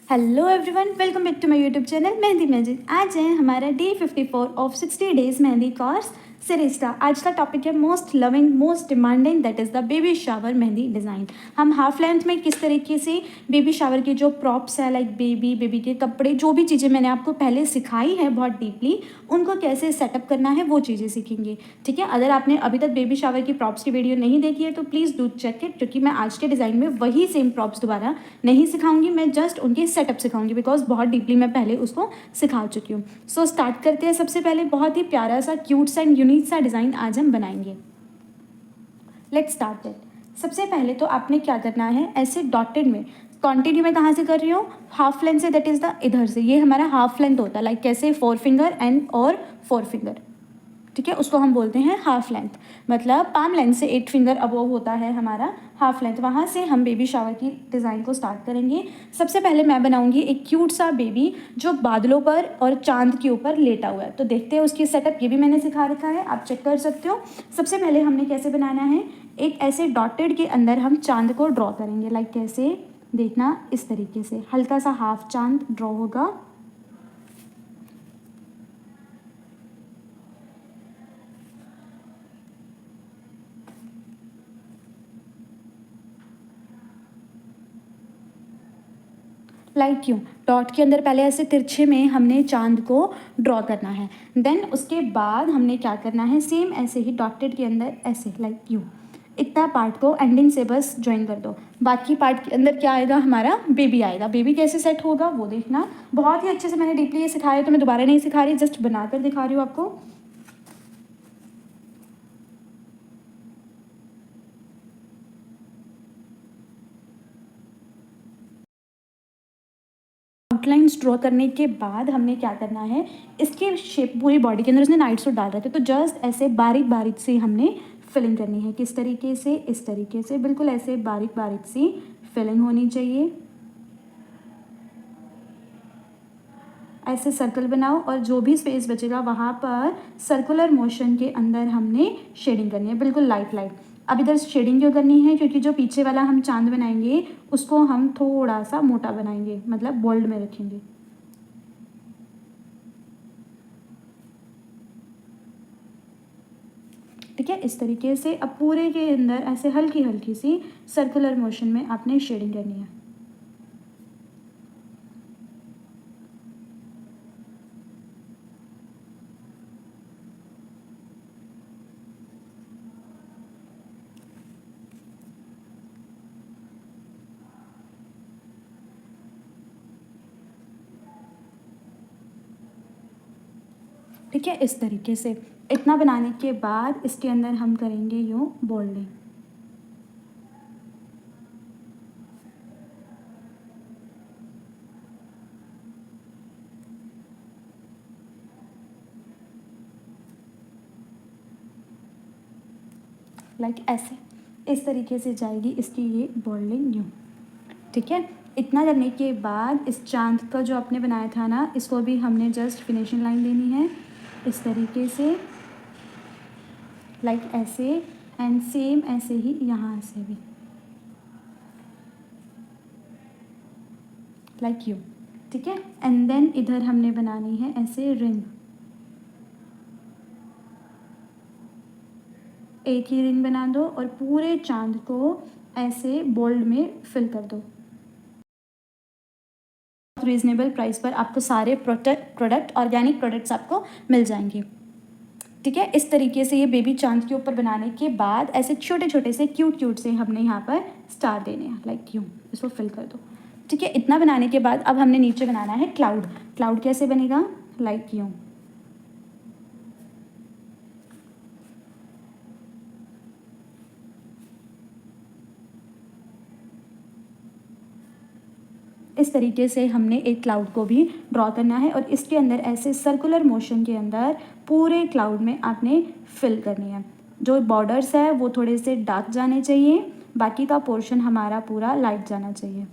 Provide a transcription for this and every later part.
Hello everyone, welcome back to my YouTube channel Mehndi magic. आज है हमारा day 54 of 60 days mehndi course series का। आज का टॉपिक है most loving most demanding, that is the baby shower mehndi design. हम half length में किस तरीके से बेबी शावर के जो प्रॉप्स है, लाइक बेबी के कपड़े, जो भी चीज़ें मैंने आपको पहले सिखाई है बहुत डीपली, उनको कैसे सेटअप करना है वो चीज़ें सीखेंगे। ठीक है, अगर आपने अभी तक बेबी शावर की प्रॉप्स की वीडियो नहीं देखी है तो प्लीज़ डू चेक इट, क्योंकि मैं आज के डिज़ाइन में वही सेम प्रॉप्स दोबारा नहीं सिखाऊंगी, मैं जस्ट उनकी सेटअप सिखाऊंगी, बिकॉज बहुत डीपली मैं पहले उसको सिखा चुकी हूँ। सो स्टार्ट करते हैं। सबसे पहले बहुत ही प्यारा सा क्यूट सा एंड यूनिक सा डिज़ाइन आज हम बनाएंगे। Let's start it. सबसे पहले तो आपने क्या करना है, ऐसे डॉटेड में, कॉन्टिन्यू में कहाँ से कर रही हूँ, हाफ लेंथ से, दैट इज़ द इधर से, ये हमारा हाफ लेंथ होता है, लाइक कैसे 4 फिंगर एंड और 4 फिंगर। ठीक है, उसको हम बोलते हैं हाफ लेंथ, मतलब पाम लेंथ से 8 फिंगर अबोव होता है हमारा हाफ लेंथ। वहाँ से हम बेबी शावर की डिज़ाइन को स्टार्ट करेंगे। सबसे पहले मैं बनाऊंगी एक क्यूट सा बेबी जो बादलों पर और चांद के ऊपर लेटा हुआ है। तो देखते हैं उसकी सेटअप, ये भी मैंने सिखा रखा है, आप चेक कर सकते हो। सबसे पहले हमने कैसे बनाना है, एक ऐसे डॉटेड के अंदर हम चांद को ड्रॉ करेंगे, लाइक कैसे, देखना इस तरीके से हल्का सा हाफ चांद ड्रॉ होगा। लाइक क्यों, डॉट के अंदर पहले ऐसे तिरछे में हमने चांद को ड्रॉ करना है, देन उसके बाद हमने क्या करना है, सेम ऐसे ही डॉटेड के अंदर ऐसे, लाइक क्यों, इतना पार्ट को एंडिंग से बस ज्वाइन कर दो। बाकी पार्ट के अंदर क्या आएगा, हमारा बेबी आएगा। बेबी कैसे सेट होगा वो देखना, बहुत ही अच्छे से मैंने डीपली ये सिखाया है, तो मैं दोबारा नहीं सिखा रही, जस्ट बनाकर दिखा रही हूँ आपको। आउटलाइंस ड्रॉ करने के बाद हमने क्या करना है, इसके शेप पूरी बॉडी के अंदर उसने नाइट सूट डाल रहे थे, तो जस्ट ऐसे बारीक बारीक से हमने फिलिंग करनी है। किस तरीके से, इस तरीके से, बिल्कुल ऐसे बारीक बारीक सी फिलिंग होनी चाहिए। ऐसे सर्कल बनाओ और जो भी स्पेस बचेगा वहाँ पर सर्कुलर मोशन के अंदर हमने शेडिंग करनी है, बिल्कुल लाइट लाइट। अब इधर शेडिंग क्यों करनी है, क्योंकि जो पीछे वाला हम चांद बनाएंगे उसको हम थोड़ा सा मोटा बनाएंगे, मतलब बोल्ड में रखेंगे। ठीक है, इस तरीके से अब पूरे के अंदर ऐसे हल्की हल्की सी सर्कुलर मोशन में आपने शेडिंग करनी है। ठीक है, इस तरीके से इतना बनाने के बाद इसके अंदर हम करेंगे यूँ बोल्डिंग। लाइक ऐसे, इस तरीके से जाएगी इसकी ये बोल्डिंग यूँ। ठीक है, इतना करने के बाद इस चांद का जो आपने बनाया था ना, इसको भी हमने जस्ट फिनिशिंग लाइन देनी है इस तरीके से, लाइक ऐसे, एंड सेम ऐसे ही यहाँ से भी, लाइक यू। ठीक है, एंड देन इधर हमने बनानी है ऐसे रिंग, एक ही रिंग बना दो और पूरे चांद को ऐसे बोल्ड में फिल कर दो। रीजनेबल प्राइस पर आपको सारे प्रोडक्ट ऑर्गेनिक प्रोडक्ट्स आपको मिल जाएंगे। ठीक है, इस तरीके से ये बेबी चांद के ऊपर बनाने के बाद ऐसे छोटे छोटे से क्यूट क्यूट से हमने यहाँ पर स्टार देने हैं, लाइक यूँ, इसको फिल कर दो। ठीक है, इतना बनाने के बाद अब हमने नीचे बनाना है क्लाउड। क्लाउड कैसे बनेगा, लाइक यूँ, इस तरीके से हमने एक क्लाउड को भी ड्रॉ करना है, और इसके अंदर ऐसे सर्कुलर मोशन के अंदर पूरे क्लाउड में आपने फिल करनी है। जो बॉर्डर्स है वो थोड़े से डार्क जाने चाहिए, बाकी का पोर्शन हमारा पूरा लाइट जाना चाहिए।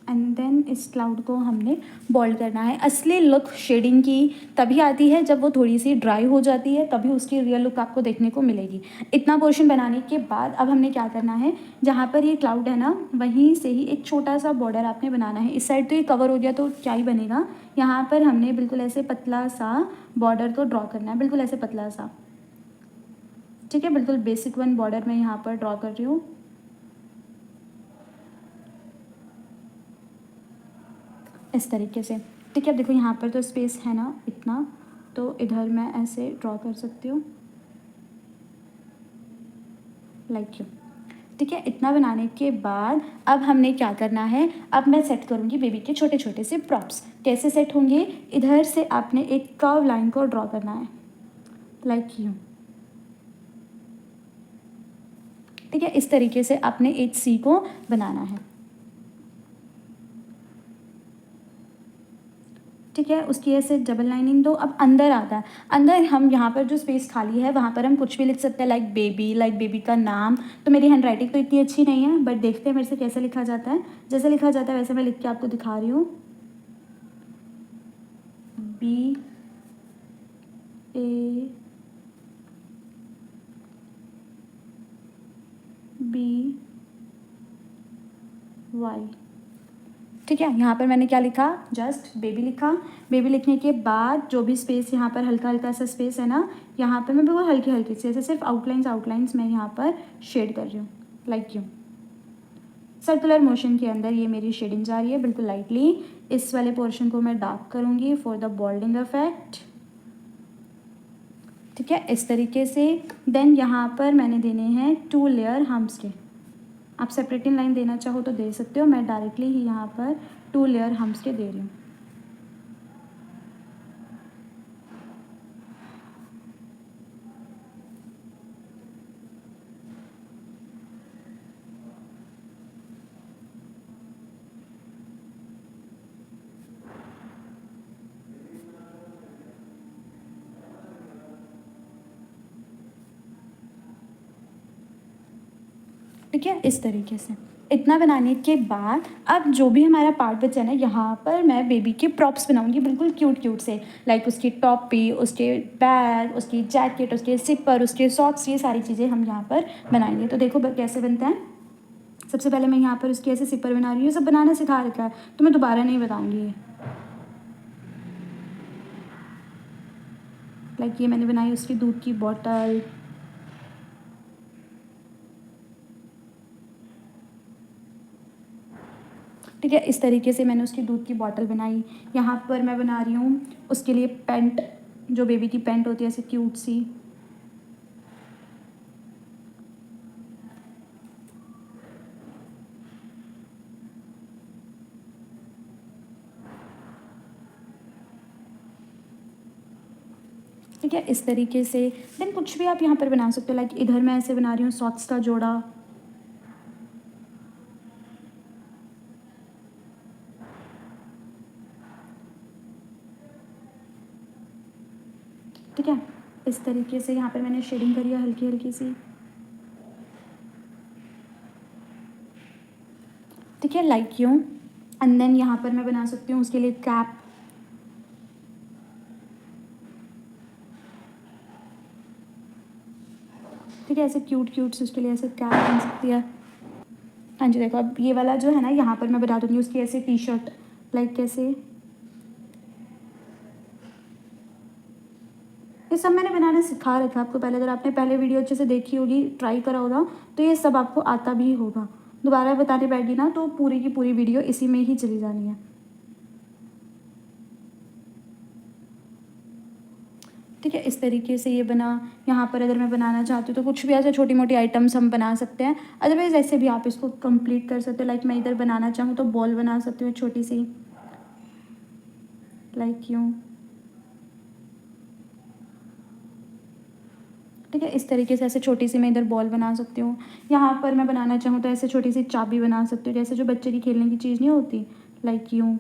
एंड देन इस क्लाउड को हमने बोल्ड करना है। असली लुक शेडिंग की तभी आती है जब वो थोड़ी सी ड्राई हो जाती है, तभी उसकी रियल लुक आपको देखने को मिलेगी। इतना पोर्शन बनाने के बाद अब हमने क्या करना है, जहाँ पर ये क्लाउड है ना, वहीं से ही एक छोटा सा बॉर्डर आपने बनाना है। इस साइड तो ये कवर हो गया तो क्या ही बनेगा, यहाँ पर हमने बिल्कुल ऐसे पतला सा बॉर्डर को ड्रॉ करना है, बिल्कुल ऐसे पतला सा। ठीक है, बिल्कुल बेसिक वन बॉर्डर मैं यहाँ पर ड्रॉ कर रही हूँ। इस तरीके से। ठीक है, अब देखो यहाँ पर तो स्पेस है ना इतना, तो इधर मैं ऐसे ड्रॉ कर सकती हूँ, लाइक यू। ठीक है, इतना बनाने के बाद अब हमने क्या करना है, अब मैं सेट करूँगी बेबी के छोटे छोटे से प्रॉप्स। कैसे सेट होंगे, इधर से आपने एक कर्व लाइन को ड्रॉ करना है, लाइक यू। ठीक है, इस तरीके से आपने एक सी को बनाना है। ठीक है, उसकी ऐसे डबल लाइनिंग दो। अब अंदर आता है, अंदर हम यहाँ पर जो स्पेस खाली है वहाँ पर हम कुछ भी लिख सकते हैं, लाइक बेबी का नाम। तो मेरी हैंड राइटिंग तो इतनी अच्छी नहीं है, बट देखते हैं मेरे से कैसे लिखा जाता है। जैसे लिखा जाता है वैसे मैं लिख के आपको दिखा रही हूँ। BABY। ठीक है, यहाँ पर मैंने क्या लिखा, जस्ट बेबी लिखा। बेबी लिखने के बाद जो भी स्पेस यहाँ पर हल्का हल्का सा स्पेस है ना, यहाँ पर मैं बिल्कुल हल्की हल्की से ऐसे सिर्फ आउटलाइंस मैं यहाँ पर शेड कर रही हूँ, लाइक यू। सर्कुलर मोशन के अंदर ये मेरी शेडिंग जा रही है बिल्कुल लाइटली। इस वाले पोर्शन को मैं डार्क करूँगी फॉर द बॉल्डिंग इफेक्ट। ठीक है, इस तरीके से। देन यहाँ पर मैंने देने हैं 2 लेयर हम्स के। आप सेपरेटिंग लाइन देना चाहो तो दे सकते हो, मैं डायरेक्टली ही यहाँ पर 2 लेयर हम्स के दे रही हूँ। ठीक है, इस तरीके से। इतना बनाने के बाद अब जो भी हमारा पार्ट बचा है ना, यहाँ पर मैं बेबी के प्रॉप्स बनाऊंगी बिल्कुल क्यूट क्यूट से। लाइक उसकी टॉपी, उसके बैग, उसकी जैकेट, उसके सिपर, उसके सॉक्स, ये सारी चीज़ें हम यहाँ पर बनाएंगे। तो देखो कैसे बनता है। सबसे पहले मैं यहाँ पर उसकी ऐसे सिपर बना रही हूँ। सब बनाना सिखा रखा है तो मैं दोबारा नहीं बताऊँगी। लाइक ये मैंने बनाई उसकी दूध की बॉटल। ठीक है, इस तरीके से मैंने उसकी दूध की बॉटल बनाई। यहाँ पर मैं बना रही हूँ उसके लिए पैंट, जो बेबी की पैंट होती है ऐसे क्यूट सी। ठीक है, इस तरीके से। देन कुछ भी आप यहाँ पर बना सकते हो। लाइक इधर मैं ऐसे बना रही हूँ सॉक्स का जोड़ा। ठीक है, इस तरीके से यहाँ पर मैंने शेडिंग करी है हल्की हल्की सी। ठीक है, लाइक यूँ। एंड देन यहाँ पर मैं बना सकती हूँ उसके लिए कैप। ठीक है, ऐसे क्यूट क्यूट से उसके लिए ऐसे कैप बन सकती है। हाँ जी, देखो अब ये वाला जो है ना, यहाँ पर मैं बता दूँगी उसकी ऐसे टी शर्ट। लाइक कैसे, ये सब मैंने बनाना सिखा रखा है आपको पहले। अगर आपने पहले वीडियो अच्छे से देखी होगी, ट्राई करा होगा, तो ये सब आपको आता भी होगा। दोबारा बताने बैठी ना तो पूरी की पूरी वीडियो इसी में ही चली जानी है। ठीक है, इस तरीके से ये बना। यहाँ पर अगर मैं बनाना चाहती हूँ तो कुछ भी ऐसे छोटी मोटी आइटम्स हम बना सकते हैं। अदरवाइज़ ऐसे भी आप इसको कंप्लीट कर सकते हो। लाइक मैं इधर बनाना चाहूँ तो बॉल बना सकती हूँ छोटी सी, लाइक यूँ। ठीक है, इस तरीके से ऐसे छोटी सी मैं इधर बॉल बना सकती हूँ। यहाँ पर मैं बनाना चाहूँ तो ऐसे छोटी सी चाबी बना सकती हूँ, जैसे जो बच्चे की खेलने की चीज़ नहीं होती, लाइक यूँ।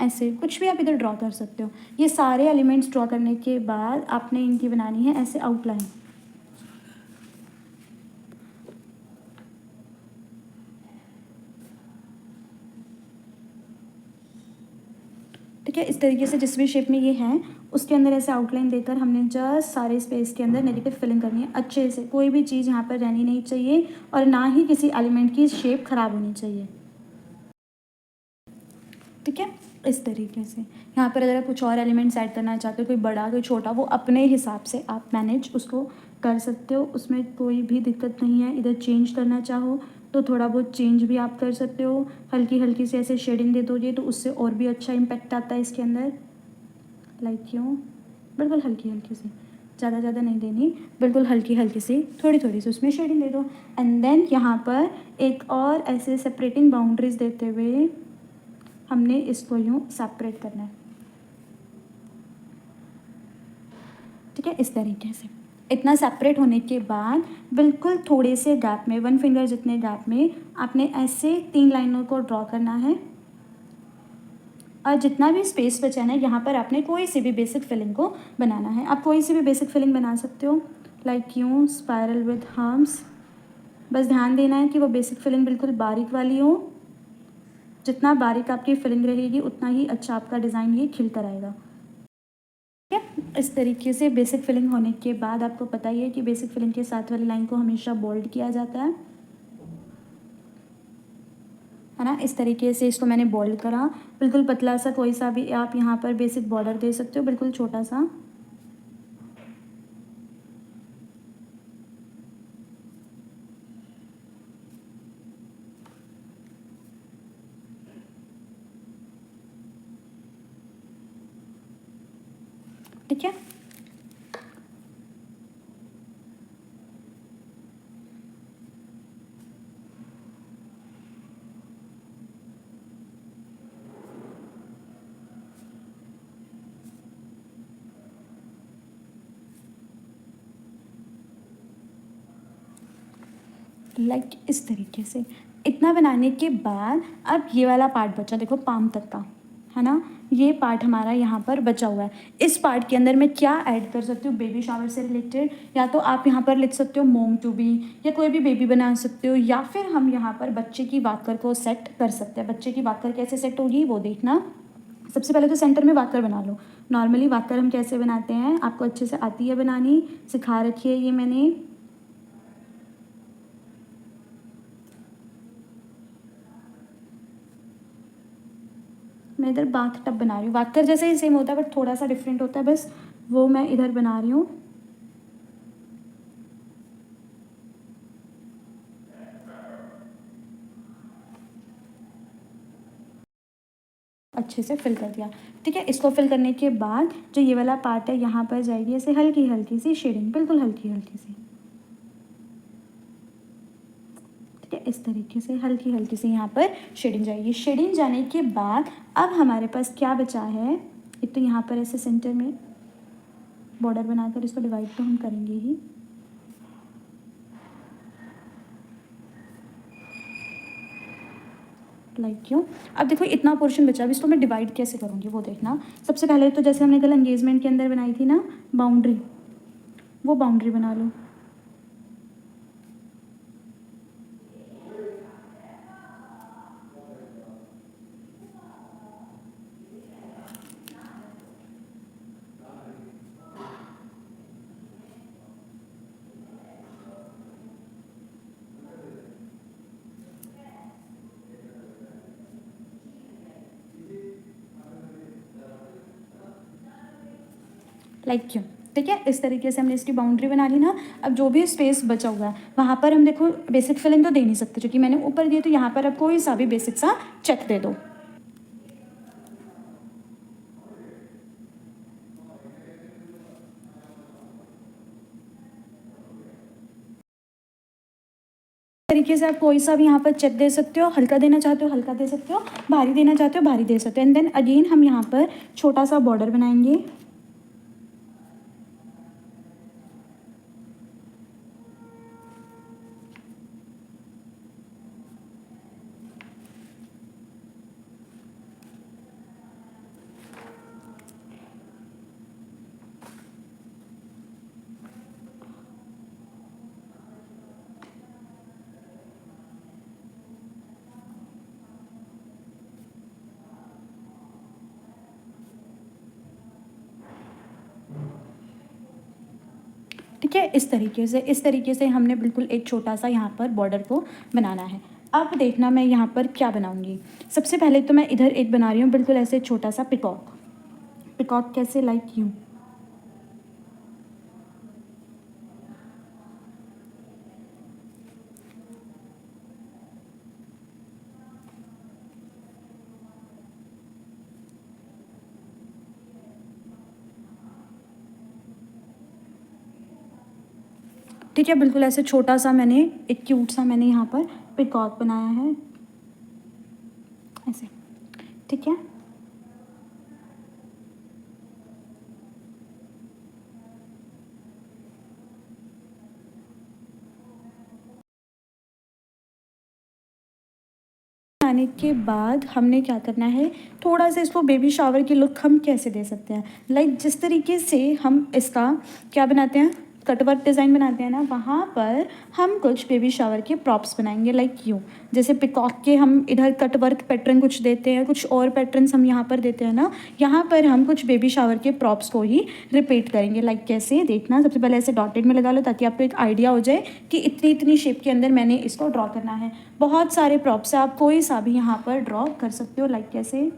ऐसे कुछ भी आप इधर ड्रॉ कर सकते हो। ये सारे एलिमेंट्स ड्रॉ करने के बाद आपने इनकी बनानी है ऐसे आउटलाइन। ठीक है, इस तरीके से जिस भी शेप में ये है उसके अंदर ऐसे आउटलाइन देकर हमने जस्ट सारे स्पेस के अंदर नेगेटिव फिलिंग करनी है अच्छे से। कोई भी चीज़ यहाँ पर रहनी नहीं चाहिए और ना ही किसी एलिमेंट की शेप खराब होनी चाहिए। ठीक है, इस तरीके से यहाँ पर अगर आप कुछ और एलिमेंट्स ऐड करना चाहते हो, कोई बड़ा कोई छोटा, वो अपने हिसाब से आप मैनेज उसको कर सकते हो, उसमें कोई भी दिक्कत नहीं है। इधर चेंज करना चाहो तो थोड़ा बहुत चेंज भी आप कर सकते हो, हल्की हल्की से ऐसे शेडिंग दे दोगे तो उससे और भी अच्छा इम्पैक्ट आता है इसके अंदर। लाइक क्यों, बिल्कुल हल्की हल्की सी, ज़्यादा नहीं देनी, बिल्कुल हल्की हल्की सी थोड़ी थोड़ी सी उसमें शेडिंग दे दो। एंड देन यहाँ पर एक और ऐसे सेपरेटिंग बाउंड्रीज देते हुए हमने इसको यूँ सेपरेट करना है। ठीक है, इस तरीके से इतना सेपरेट होने के बाद बिल्कुल थोड़े से गैप में, 1 फिंगर जितने गैप में आपने ऐसे 3 लाइनों को ड्रॉ करना है। और जितना भी स्पेस बचा है ना, यहाँ पर आपने कोई सी भी बेसिक फिलिंग को बनाना है। आप कोई सी भी बेसिक फिलिंग बना सकते हो, लाइक यूँ स्पायरल विद हम्स। बस ध्यान देना है कि वो बेसिक फिलिंग बिल्कुल बारीक वाली हो। जितना बारीक आपकी फिलिंग रहेगी उतना ही अच्छा आपका डिज़ाइन ये खिल कर आएगा। ठीक है, इस तरीके से बेसिक फिलिंग होने के बाद आपको पता ही है कि बेसिक फिलिंग के साथ वाली लाइन को हमेशा बोल्ड किया जाता है ना। इस तरीके से इसको मैंने बोल्ड करा, बिल्कुल पतला सा कोई सा भी आप यहाँ पर बेसिक बॉर्डर दे सकते हो, बिल्कुल छोटा सा। ठीक है, लाइक इस तरीके से इतना बनाने के बाद अब ये वाला पार्ट बचा, देखो पाम तक का, है ना। ये पार्ट हमारा यहाँ पर बचा हुआ है। इस पार्ट के अंदर मैं क्या ऐड कर सकती हूँ बेबी शावर से रिलेटेड, या तो आप यहाँ पर लिख सकते हो मोम टू बी, या कोई भी बेबी बना सकते हो, या फिर हम यहाँ पर बच्चे की वाकर को सेट कर सकते हैं। बच्चे की वाकर कैसे सेट होगी वो देखना। सबसे पहले तो सेंटर में वाकर बना लो। नॉर्मली वाकर हम कैसे बनाते हैं, आपको अच्छे से आती है बनानी, सिखा रखी है ये मैंने। मैं इधर बाथ टब बना रही हूँ, वाकर जैसे ही सेम होता है बट थोड़ा सा डिफरेंट होता है, बस वो मैं इधर बना रही हूँ। अच्छे से फिल कर दिया। ठीक है, इसको फिल करने के बाद जो ये वाला पार्ट है यहाँ पर जाएगी ऐसे हल्की हल्की सी शेडिंग, बिल्कुल हल्की हल्की सी। ठीक है, इस तरीके से हल्की हल्की सी यहाँ पर शेडिंग जाएगी। शेडिंग जाने के बाद अब हमारे पास क्या बचा है, एक तो यहाँ पर ऐसे सेंटर में बॉर्डर बनाकर इसको डिवाइड तो हम करेंगे ही। लाइक क्यों, अब देखो इतना पोर्शन बचा, अब इसको मैं डिवाइड कैसे करूँगी वो देखना। सबसे पहले तो जैसे हमने कल एंगेजमेंट के अंदर बनाई थी ना बाउंड्री, वो बाउंड्री बना लो। लाइक क्यों, ठीक है, इस तरीके से हमने इसकी बाउंड्री बना ली ना। अब जो भी स्पेस बचा हुआ है वहाँ पर हम देखो बेसिक फिलिंग तो दे नहीं सकते क्योंकि मैंने ऊपर दिए, तो यहाँ पर अब कोई सा भी बेसिक सा चेक दे दो। तरीके से आप कोई सा भी यहाँ पर चेक दे सकते हो, हल्का देना चाहते हो हल्का दे सकते हो, भारी देना चाहते हो भारी दे सकते हो। एंड देन अगेन हम यहाँ पर छोटा सा बॉर्डर बनाएंगे। ठीक है। इस तरीके से हमने बिल्कुल एक छोटा सा यहाँ पर बॉर्डर को बनाना है। अब देखना मैं यहाँ पर क्या बनाऊँगी। सबसे पहले तो मैं इधर एक बना रही हूँ बिल्कुल ऐसे छोटा सा पिकॉक। पिकॉक कैसे, लाइक यूँ। ठीक है, बिल्कुल ऐसे छोटा सा मैंने एक क्यूट सा मैंने यहाँ पर पिकॉक बनाया है ऐसे। ठीक है, आने के बाद हमने क्या करना है, थोड़ा सा इसको बेबी शावर की लुक हम कैसे दे सकते हैं, लाइक जिस तरीके से हम इसका क्या बनाते हैं, कटवर्क डिज़ाइन बनाते हैं ना, वहाँ पर हम कुछ बेबी शावर के प्रॉप्स बनाएंगे लाइक यूँ। जैसे पिकॉक के हम इधर कटवर्क पैटर्न कुछ देते हैं, कुछ और पैटर्न्स हम यहाँ पर देते हैं ना, यहाँ पर हम कुछ बेबी शावर के प्रॉप्स को ही रिपीट करेंगे। लाइक कैसे, देखना सबसे पहले ऐसे डॉटेड में लगा लो ताकि आपको एक आइडिया हो जाए कि इतनी इतनी शेप के अंदर मैंने इसको ड्रॉ करना है। बहुत सारे प्रॉप्स है, आप कोई सा भी यहाँ पर ड्रॉ कर सकते हो, लाइक कैसे।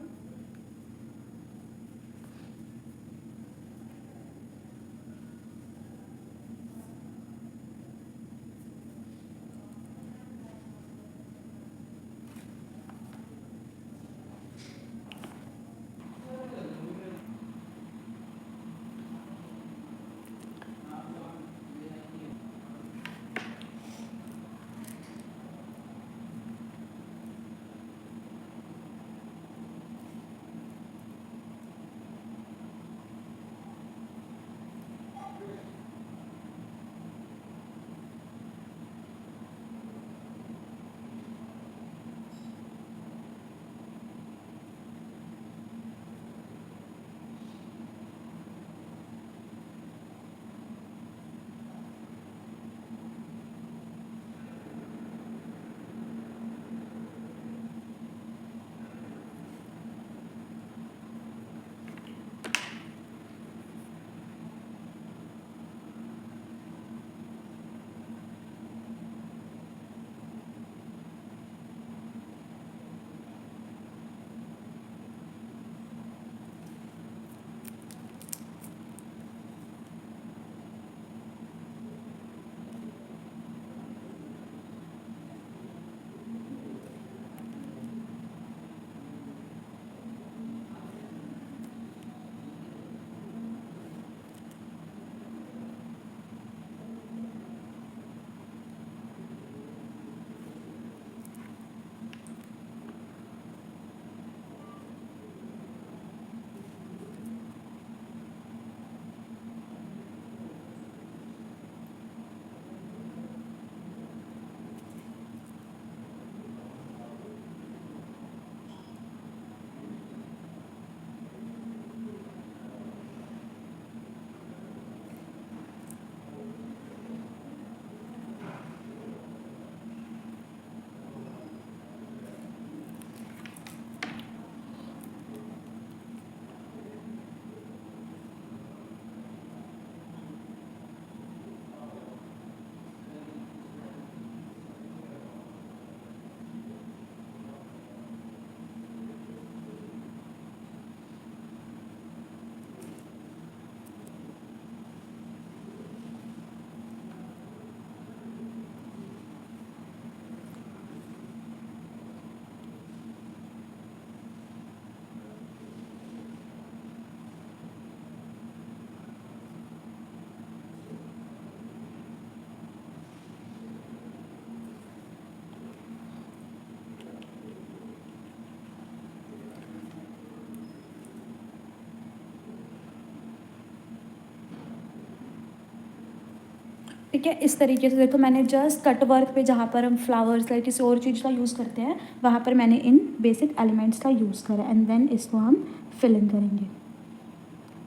ठीक है, इस तरीके से देखो मैंने जस्ट कट वर्क पे जहाँ पर हम फ्लावर्स या किसी और चीज़ का यूज़ करते हैं वहाँ पर मैंने इन बेसिक एलिमेंट्स का यूज़ करा एंड देन इसको हम फिल इन करेंगे।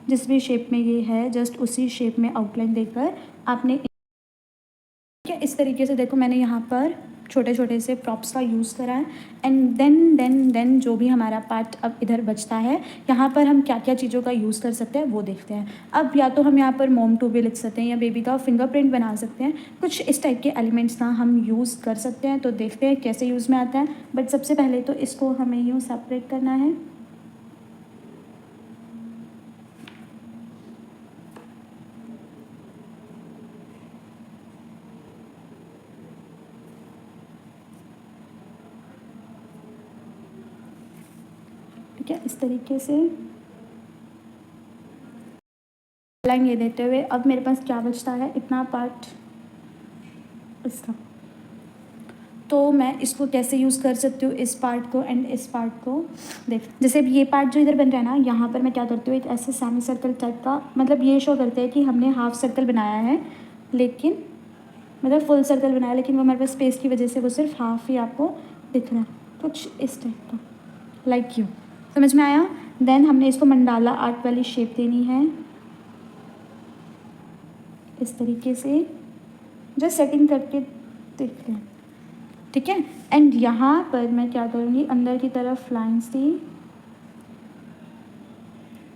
जिस भी शेप में ये है जस्ट उसी शेप में आउटलाइन देकर आपने, ठीक है, इस तरीके से देखो मैंने यहाँ पर छोटे छोटे से प्रॉप्स का यूज़ करा है। एंड देन जो भी हमारा पार्ट अब इधर बचता है, यहाँ पर हम क्या क्या चीज़ों का यूज़ कर सकते हैं वो देखते हैं। अब या तो हम यहाँ पर मोम टू भी लिख सकते हैं या बेबी का फिंगरप्रिंट बना सकते हैं, कुछ इस टाइप के एलिमेंट्स का हम यूज़ कर सकते हैं। तो देखते हैं कैसे यूज़ में आता है। बट सबसे पहले तो इसको हमें यूँ सेपरेट करना है। ठीक है, इस तरीके से लाइन ये देते हुए अब मेरे पास क्या बचता है, इतना पार्ट इसका। तो मैं इसको कैसे यूज़ कर सकती हूँ, इस पार्ट को एंड इस पार्ट को। देख, जैसे अब ये पार्ट जो इधर बन रहा है ना, यहाँ पर मैं क्या करती हूँ, एक ऐसे सेमी सर्कल टाइप का, मतलब ये शो करते हैं कि हमने हाफ सर्कल बनाया है, लेकिन मतलब फुल सर्कल बनाया, लेकिन वो हमारे पास स्पेस की वजह से वो सिर्फ हाफ ही आपको दिख रहा है, कुछ इस टाइप का, लाइक यू। समझ में आया। देन हमने इसको मंडाला आर्ट वाली शेप देनी है, इस तरीके से जस्ट सेटिंग करके देख लें। ठीक है, एंड यहाँ पर मैं क्या करूँगी, अंदर की तरफ लाइन्स दी,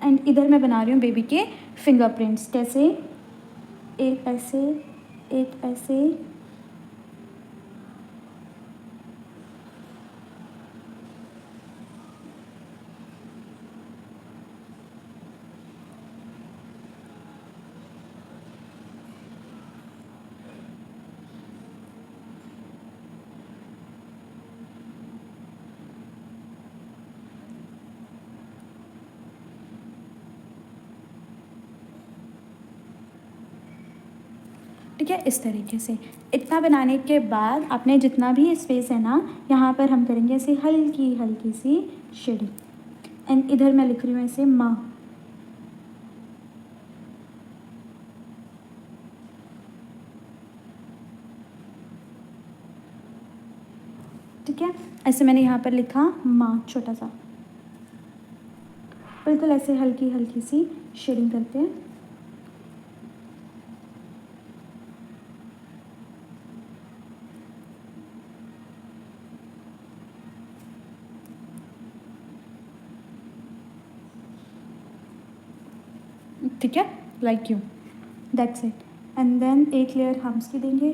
एंड इधर मैं बना रही हूँ बेबी के फिंगरप्रिंट्स। कैसे, एक ऐसे, एक ऐसे, ठीक है, इस तरीके से। इतना बनाने के बाद आपने जितना भी स्पेस है ना, यहाँ पर हम करेंगे ऐसे हल्की हल्की सी शेडिंग। एंड इधर मैं लिख रही हूँ ऐसे माँ। ठीक है, ऐसे मैंने यहाँ पर लिखा माँ छोटा सा, बिल्कुल ऐसे हल्की हल्की सी शेडिंग करते हैं। ठीक है, like you, that's it. And then एक लेयर हम्स की देंगे।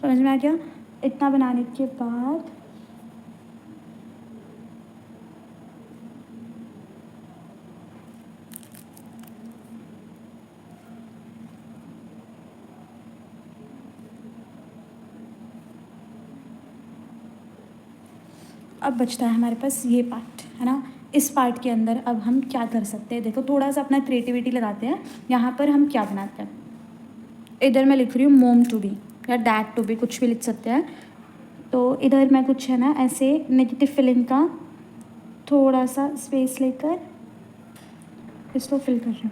समझ में आ गया। इतना बनाने के बाद अब बचता है हमारे पास ये पार्ट, है ना। इस पार्ट के अंदर अब हम क्या कर सकते हैं, देखो थोड़ा सा अपना क्रिएटिविटी लगाते हैं। यहाँ पर हम क्या बनाते हैं, इधर मैं लिख रही हूँ मोम टू बी या डैड टू बी, कुछ भी लिख सकते हैं। तो इधर मैं कुछ है ना ऐसे नेगेटिव फीलिंग का थोड़ा सा स्पेस लेकर इसको फिल कर रही हूँ।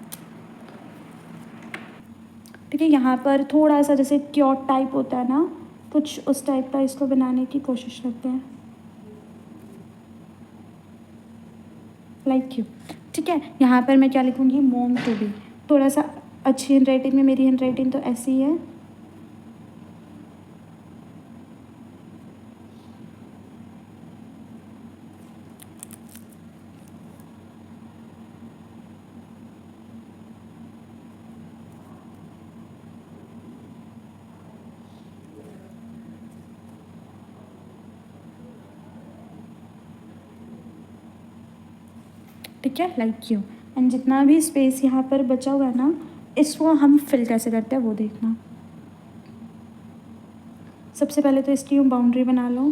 ठीक है, यहाँ पर थोड़ा सा जैसे क्योट टाइप होता है ना, कुछ उस टाइप का इसको बनाने की कोशिश करते हैं, लाइक यू। ठीक है, यहाँ पर मैं क्या लिखूँगी, मोम टू बी। थोड़ा सा अच्छी हैंड राइटिंग में, मेरी हैंड राइटिंग तो ऐसी ही है। ठीक है, लाइक यू। एंड जितना भी स्पेस यहाँ पर बचा हुआ है ना, इसको हम फिल कैसे करते हैं वो देखना। सबसे पहले तो इसकी यूँ बाउंड्री बना लो,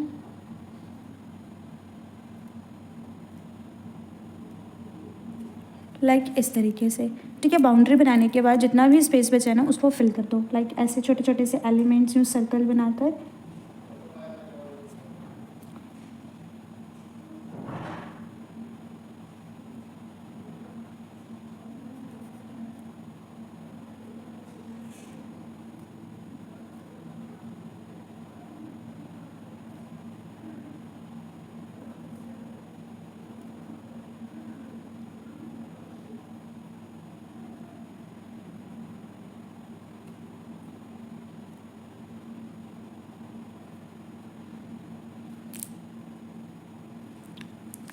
लाइक इस तरीके से। ठीक है, बाउंड्री बनाने के बाद जितना भी स्पेस बचा है ना, उसको फिल कर दो, लाइक ऐसे छोटे छोटे से एलिमेंट्स यूँ सर्कल बनाकर।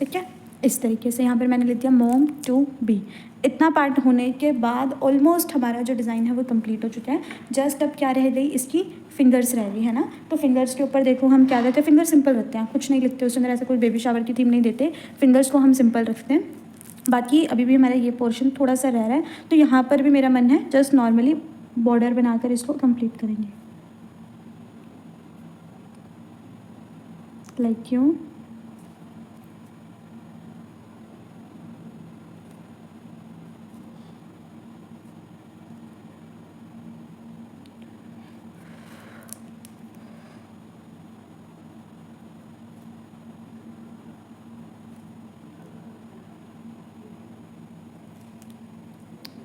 ठीक है। इस तरीके से यहाँ पर मैंने लिख दिया मोम टू बी। इतना पार्ट होने के बाद ऑलमोस्ट हमारा जो डिज़ाइन है वो कंप्लीट हो चुका है। जस्ट अब क्या रह गई, इसकी फिंगर्स रह गई है ना। तो फिंगर्स के ऊपर देखो हम क्या देते हैं, फिंगर सिंपल रखते हैं, कुछ नहीं लिखते उसके अंदर, ऐसा कोई बेबी शावर की थीम नहीं देते, फिंगर्स को हम सिंपल रखते हैं। बाकी अभी भी हमारा ये पोर्शन थोड़ा सा रह रहा है, तो यहाँ पर भी मेरा मन है जस्ट नॉर्मली बॉर्डर बनाकर इसको कंप्लीट करेंगे, लाइक यूँ।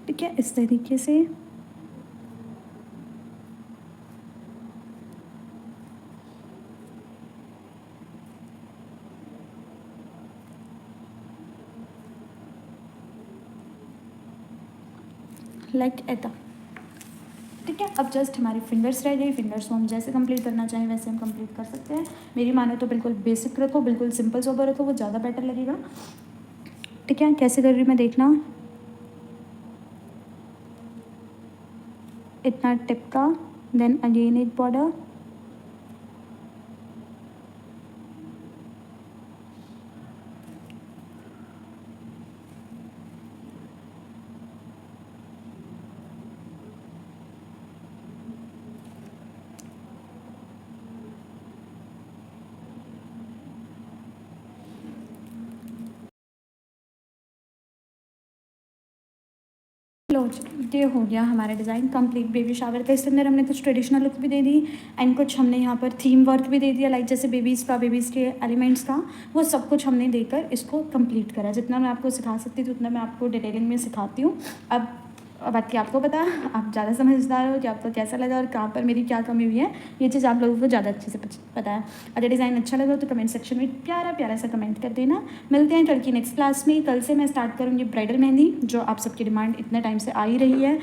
ठीक है, इस तरीके से। लाइक ऐसा। ठीक है, अब जस्ट हमारी फिंगर्स रह गई। फिंगर्स को हम जैसे कंप्लीट करना चाहें वैसे हम कंप्लीट कर सकते हैं। मेरी माने तो बिल्कुल बेसिक रखो, बिल्कुल सिंपल सोबर रखो, वो ज़्यादा बेटर लगेगा। ठीक है, कैसे कर रही हूँ मैं देखना, इतना टिप का, देन अगेन एक बॉर्डर, लो ये हो गया हमारा डिज़ाइन कंप्लीट बेबी शावर का। इसके अंदर हमने कुछ ट्रेडिशनल लुक भी दे दी एंड कुछ हमने यहाँ पर थीम वर्क भी दे दिया, लाइक जैसे बेबीज़ के एलिमेंट्स का, वो सब कुछ हमने देकर इसको कंप्लीट करा। जितना मैं आपको सिखा सकती थी उतना मैं आपको डिटेलिंग में सिखाती हूँ। अब बाकी आपको पता, आप ज़्यादा समझदार हो कि आपको कैसा लगा और कहाँ पर मेरी क्या कमी हुई है, ये चीज़ आप लोगों को ज़्यादा अच्छे से पता है। अगर डिज़ाइन अच्छा लगा तो कमेंट सेक्शन में प्यारा प्यारा सा कमेंट कर देना। मिलते हैं कल की नेक्स्ट क्लास में। कल से मैं स्टार्ट करूँगी ब्राइडल मेहंदी, जो आप सबकी डिमांड इतने टाइम से आ ही रही है।